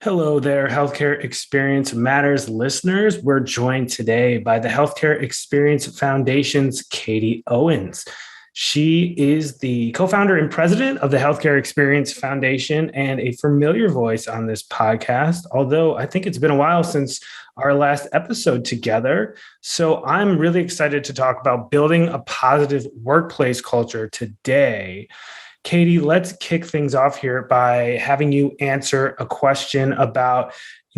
Hello there, Healthcare Experience Matters listeners. We're joined today by the Healthcare Experience Foundation's Katie Owens. She is the co-founder and president of the Healthcare Experience Foundation and a familiar voice on this podcast, although I think it's been a while since our last episode together. So I'm really excited to talk about building a positive workplace culture today. Katie, let's kick things off here by having you answer a question about,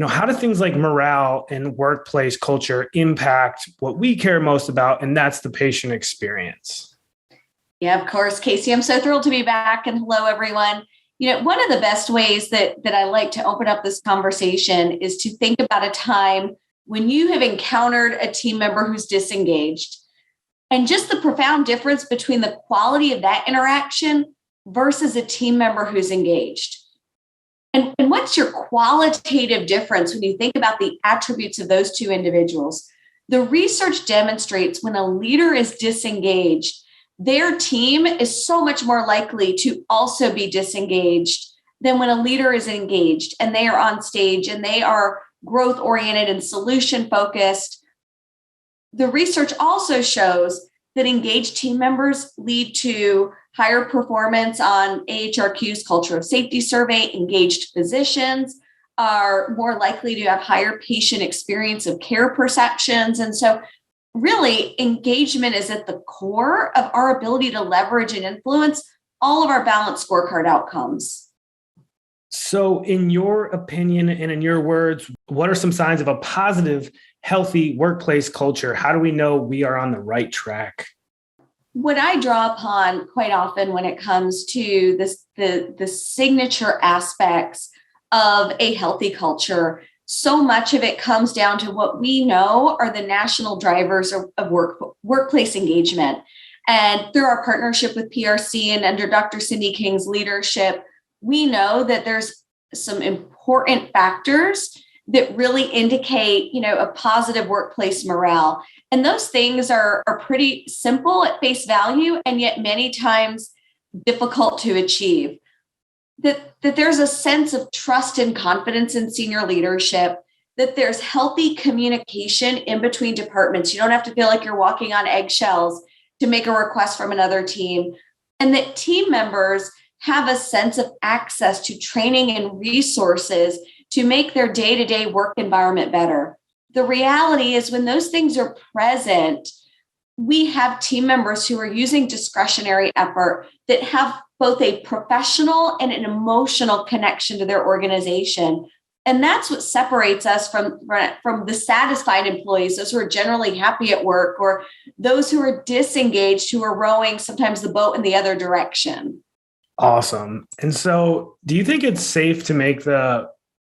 how do things like morale and workplace culture impact what we care most about, and that's the patient experience? Yeah, of course, Casey. I'm so thrilled to be back, and hello, everyone. One of the best ways that I like to open up this conversation is to think about a time when you have encountered a team member who's disengaged, and just the profound difference between the quality of that interaction versus a team member who's engaged. And what's your qualitative difference when you think about the attributes of those two individuals? The research demonstrates when a leader is disengaged, their team is so much more likely to also be disengaged than when a leader is engaged and they are on stage and they are growth oriented and solution focused. The research also shows that engaged team members lead to higher performance on AHRQ's Culture of Safety Survey. Engaged physicians are more likely to have higher patient experience of care perceptions. And so really, engagement is at the core of our ability to leverage and influence all of our balanced scorecard outcomes. So in your opinion and in your words, what are some signs of a positive, healthy workplace culture? How do we know we are on the right track? What I draw upon quite often when it comes to this, the signature aspects of a healthy culture, so much of it comes down to what we know are the national drivers of workplace engagement. And through our partnership with PRC and under Dr. Cindy King's leadership, we know that there's some important factors that really indicate, a positive workplace morale. And those things are pretty simple at face value, and yet many times difficult to achieve. That there's a sense of trust and confidence in senior leadership, that there's healthy communication in between departments. You don't have to feel like you're walking on eggshells to make a request from another team, and that team members have a sense of access to training and resources to make their day-to-day work environment better. The reality is when those things are present, we have team members who are using discretionary effort that have both a professional and an emotional connection to their organization. And that's what separates us from the satisfied employees, those who are generally happy at work, or those who are disengaged, who are rowing sometimes the boat in the other direction. Awesome. And so do you think it's safe to make the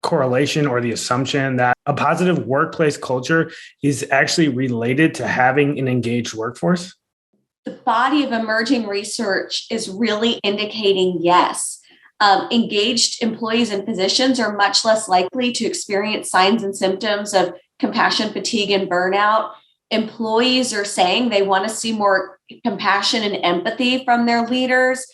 correlation or the assumption that a positive workplace culture is actually related to having an engaged workforce? The body of emerging research is really indicating yes. Engaged employees and physicians are much less likely to experience signs and symptoms of compassion fatigue and burnout. Employees are saying they want to see more compassion and empathy from their leaders.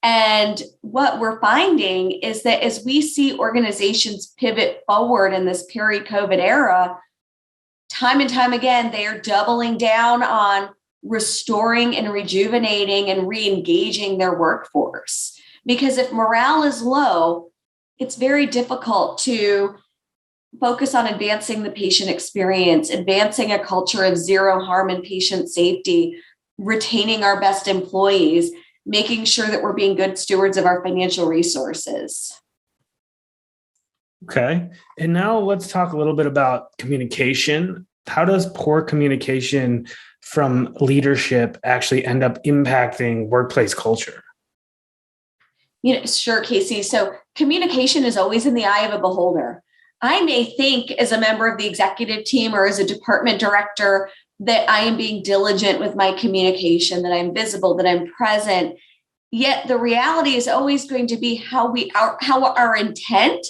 And what we're finding is that as we see organizations pivot forward in this peri-COVID era, time and time again, they are doubling down on restoring and rejuvenating and re-engaging their workforce. Because if morale is low, it's very difficult to focus on advancing the patient experience, advancing a culture of zero harm and patient safety, retaining our best employees, making sure that we're being good stewards of our financial resources. Okay. And now let's talk a little bit about communication. How does poor communication from leadership actually end up impacting workplace culture? Sure, Casey. So communication is always in the eye of a beholder. I may think as a member of the executive team or as a department director that I am being diligent with my communication, that I'm visible, that I'm present. Yet the reality is always going to be how our intent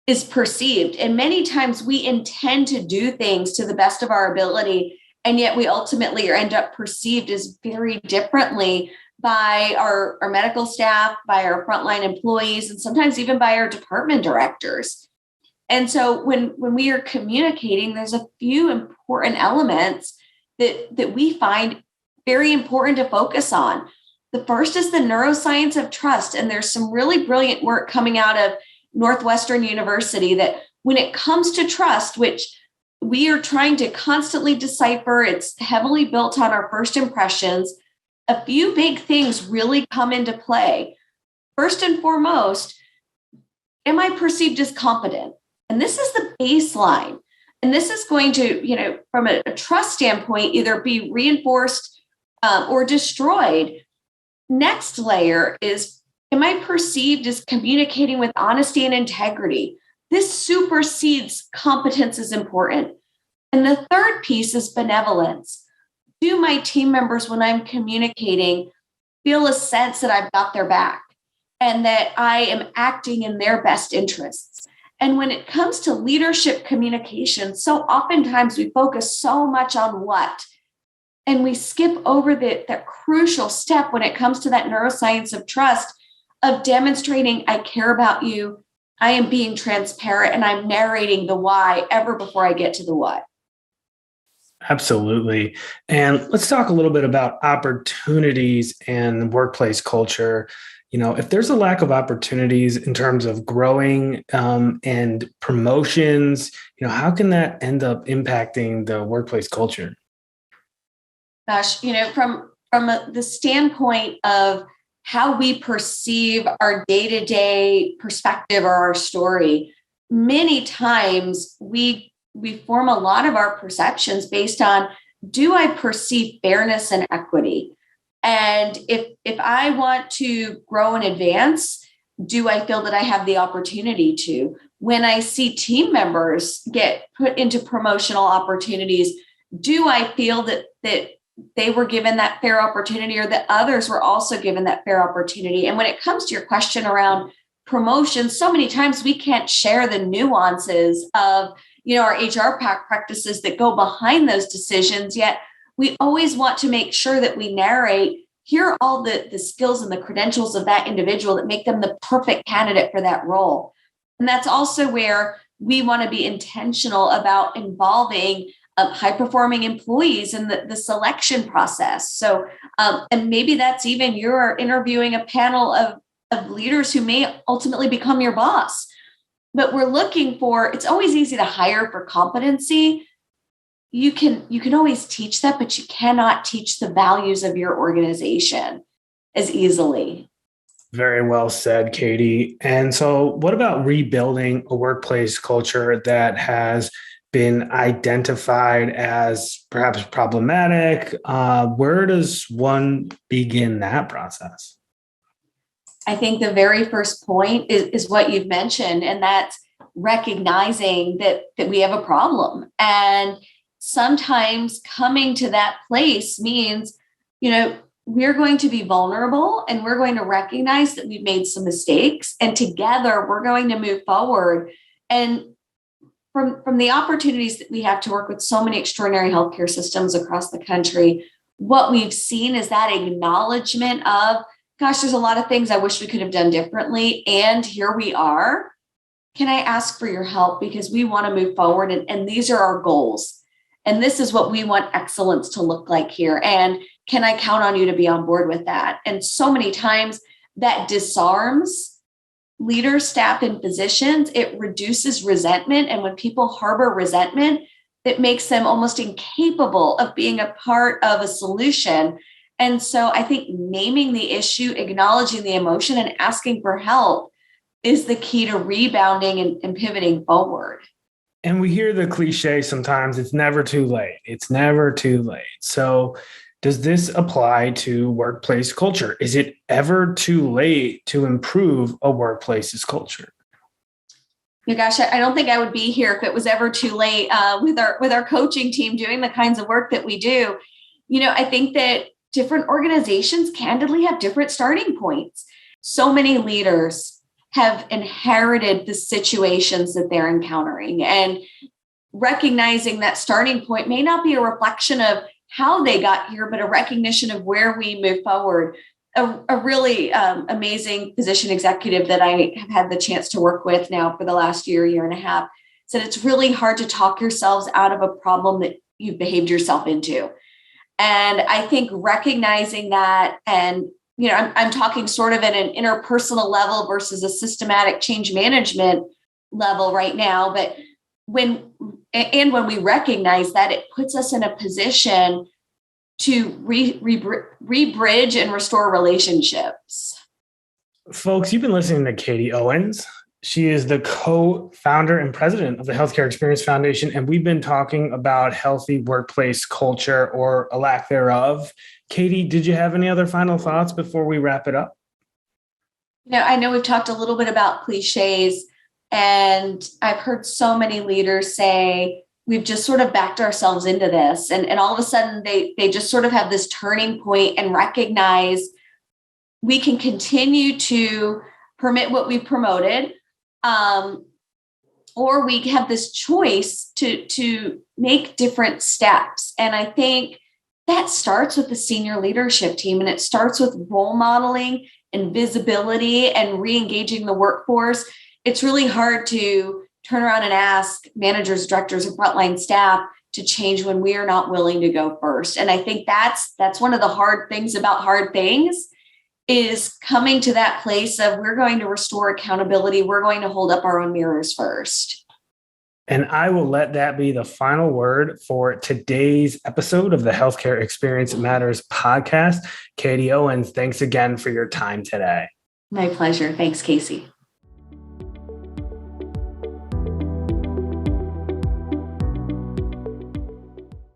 is perceived. And many times we intend to do things to the best of our ability, and yet we ultimately end up perceived as very differently by our medical staff, by our frontline employees, and sometimes even by our department directors. And so when we are communicating, there's a few important elements that we find very important to focus on. The first is the neuroscience of trust. And there's some really brilliant work coming out of Northwestern University that when it comes to trust, which we are trying to constantly decipher, it's heavily built on our first impressions, a few big things really come into play. First and foremost, am I perceived as competent? And this is the baseline. And this is going to, from a trust standpoint, either be reinforced or destroyed. Next layer is, am I perceived as communicating with honesty and integrity? This supersedes competence is important. And the third piece is benevolence. Do my team members, when I'm communicating, feel a sense that I've got their back and that I am acting in their best interests? And when it comes to leadership communication, so oftentimes we focus so much on what, and we skip over that crucial step when it comes to that neuroscience of trust, of demonstrating I care about you, I am being transparent, and I'm narrating the why ever before I get to the what. Absolutely. And let's talk a little bit about opportunities and workplace culture. If there's a lack of opportunities in terms of growing and promotions, how can that end up impacting the workplace culture? Gosh, from the standpoint of how we perceive our day-to-day perspective or our story, many times we form a lot of our perceptions based on, do I perceive fairness and equity? And if I want to grow and advance, do I feel that I have the opportunity to? When I see team members get put into promotional opportunities, do I feel that they were given that fair opportunity, or that others were also given that fair opportunity? And when it comes to your question around promotion, so many times we can't share the nuances of our HR practices that go behind those decisions, yet we always want to make sure that we narrate, here are all the skills and the credentials of that individual that make them the perfect candidate for that role. And that's also where we want to be intentional about involving high-performing employees in the selection process. So, and maybe that's even you're interviewing a panel of leaders who may ultimately become your boss. But we're looking for, it's always easy to hire for competency. You can always teach that, but you cannot teach the values of your organization as easily. Very well said, Katie. And so what about rebuilding a workplace culture that has been identified as perhaps problematic? Where does one begin that process? I think the very first point is what you've mentioned, and that's recognizing that we have a problem. And sometimes coming to that place means, we're going to be vulnerable and we're going to recognize that we've made some mistakes, and together we're going to move forward. And from the opportunities that we have to work with so many extraordinary healthcare systems across the country, what we've seen is that acknowledgement of, gosh, there's a lot of things I wish we could have done differently. And here we are. Can I ask for your help? Because we want to move forward. And these are our goals. And this is what we want excellence to look like here. And can I count on you to be on board with that? And so many times that disarms leaders, staff, and physicians. It reduces resentment. And when people harbor resentment, it makes them almost incapable of being a part of a solution. And so I think naming the issue, acknowledging the emotion, and asking for help is the key to rebounding and pivoting forward. And we hear the cliche sometimes, it's never too late. It's never too late. So does this apply to workplace culture? Is it ever too late to improve a workplace's culture? Gosh, I don't think I would be here if it was ever too late with our coaching team doing the kinds of work that we do. I think that different organizations candidly have different starting points. So many leaders have inherited the situations that they're encountering, and recognizing that starting point may not be a reflection of how they got here, but a recognition of where we move forward. A really amazing physician executive that I have had the chance to work with now for the last year and a half, said it's really hard to talk yourselves out of a problem that you've behaved yourself into. And I think recognizing that, and I'm talking sort of at an interpersonal level versus a systematic change management level right now. But when we recognize that, it puts us in a position to re-bridge and restore relationships. Folks, you've been listening to Katie Owens. She is the co-founder and president of the Healthcare Experience Foundation, and we've been talking about healthy workplace culture, or a lack thereof. Katie, did you have any other final thoughts before we wrap it up? I know we've talked a little bit about cliches, and I've heard so many leaders say we've just sort of backed ourselves into this, and all of a sudden they just sort of have this turning point and recognize we can continue to permit what we've promoted, or we have this choice to make different steps. And I think that starts with the senior leadership team, and it starts with role modeling and visibility and re-engaging the workforce. It's really hard to turn around and ask managers, directors, and frontline staff to change when we are not willing to go first. And I think that's one of the hard things about hard things, is coming to that place of we're going to restore accountability. We're going to hold up our own mirrors first. And I will let that be the final word for today's episode of the Healthcare Experience Matters podcast. Katie Owens, thanks again for your time today. My pleasure. Thanks, Casey.